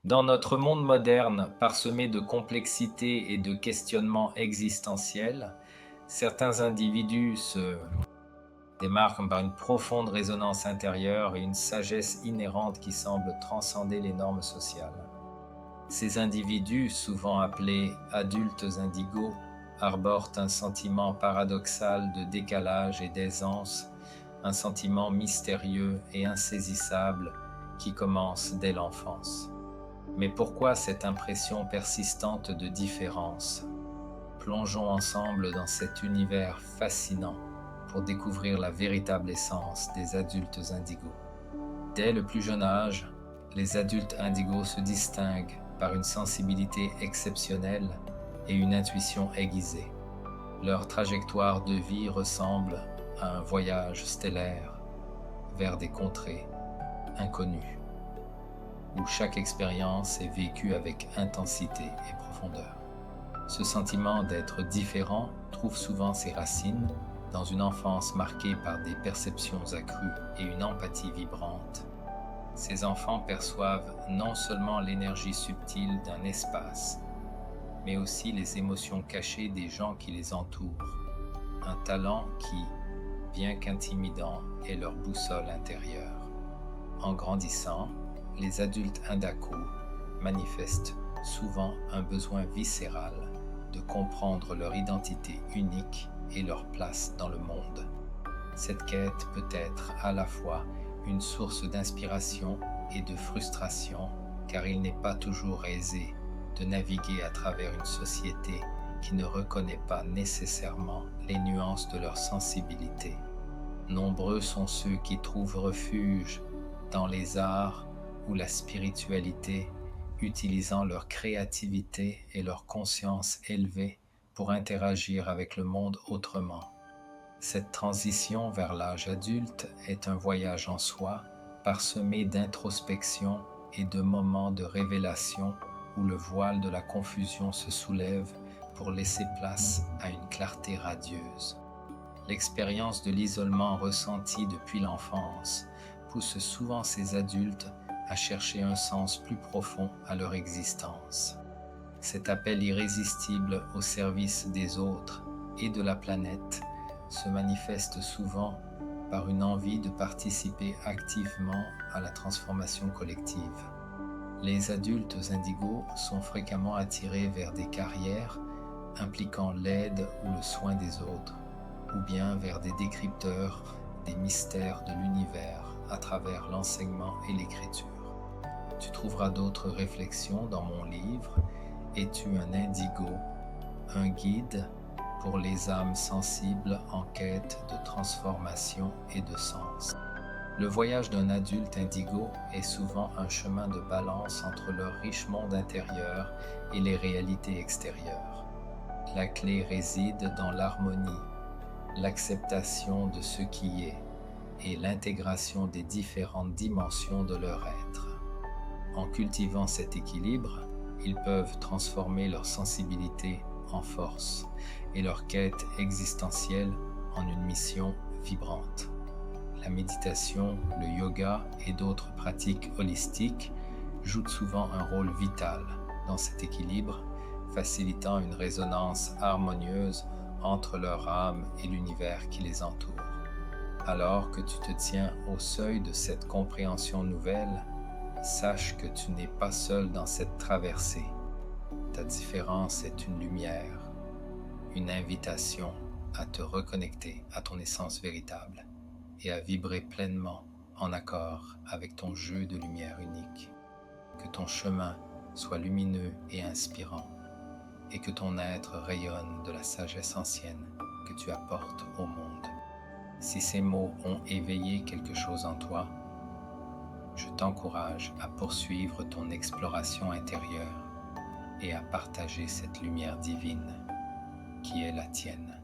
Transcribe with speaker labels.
Speaker 1: Dans notre monde moderne, parsemé de complexité et de questionnements existentiels, certains individus se démarquent par une profonde résonance intérieure et une sagesse inhérente qui semble transcender les normes sociales. Ces individus, souvent appelés adultes indigos, arborent un sentiment paradoxal de décalage et d'aisance, un sentiment mystérieux et insaisissable qui commence dès l'enfance. Mais pourquoi cette impression persistante de différence? Plongeons ensemble dans cet univers fascinant pour découvrir la véritable essence des adultes indigos. Dès le plus jeune âge, les adultes indigos se distinguent par une sensibilité exceptionnelle et une intuition aiguisée. Leur trajectoire de vie ressemble à un voyage stellaire vers des contrées inconnues, où chaque expérience est vécue avec intensité et profondeur. Ce sentiment d'être différent trouve souvent ses racines dans une enfance marquée par des perceptions accrues et une empathie vibrante. Ces enfants perçoivent non seulement l'énergie subtile d'un espace, mais aussi les émotions cachées des gens qui les entourent. Un talent qui, bien qu'intimidant, est leur boussole intérieure. En grandissant, les adultes indacos manifestent souvent un besoin viscéral de comprendre leur identité unique et leur place dans le monde. Cette quête peut être à la fois une source d'inspiration et de frustration, car il n'est pas toujours aisé de naviguer à travers une société qui ne reconnaît pas nécessairement les nuances de leur sensibilité. Nombreux sont ceux qui trouvent refuge dans les arts ou la spiritualité, utilisant leur créativité et leur conscience élevée pour interagir avec le monde autrement. Cette transition vers l'âge adulte est un voyage en soi, parsemé d'introspection et de moments de révélation où le voile de la confusion se soulève pour laisser place à une clarté radieuse. L'expérience de l'isolement ressenti depuis l'enfance pousse souvent ces adultes à chercher un sens plus profond à leur existence. Cet appel irrésistible au service des autres et de la planète se manifeste souvent par une envie de participer activement à la transformation collective. Les adultes indigos sont fréquemment attirés vers des carrières impliquant l'aide ou le soin des autres, ou bien vers des décrypteurs des mystères de l'univers à travers l'enseignement et l'écriture. Tu trouveras d'autres réflexions dans mon livre « Es-tu un indigo ?» un guide pour les âmes sensibles en quête de transformation et de sens. Le voyage d'un adulte indigo est souvent un chemin de balance entre leur riche monde intérieur et les réalités extérieures. La clé réside dans l'harmonie, l'acceptation de ce qui est et l'intégration des différentes dimensions de leur être. En cultivant cet équilibre, ils peuvent transformer leur sensibilité en force et leur quête existentielle en une mission vibrante. La méditation, le yoga et d'autres pratiques holistiques jouent souvent un rôle vital dans cet équilibre, facilitant une résonance harmonieuse entre leur âme et l'univers qui les entoure. Alors que tu te tiens au seuil de cette compréhension nouvelle, sache que tu n'es pas seul dans cette traversée. Ta différence est une lumière, une invitation à te reconnecter à ton essence véritable et à vibrer pleinement en accord avec ton jeu de lumière unique. Que ton chemin soit lumineux et inspirant et que ton être rayonne de la sagesse ancienne que tu apportes au monde. Si ces mots ont éveillé quelque chose en toi, je t'encourage à poursuivre ton exploration intérieure et à partager cette lumière divine qui est la tienne.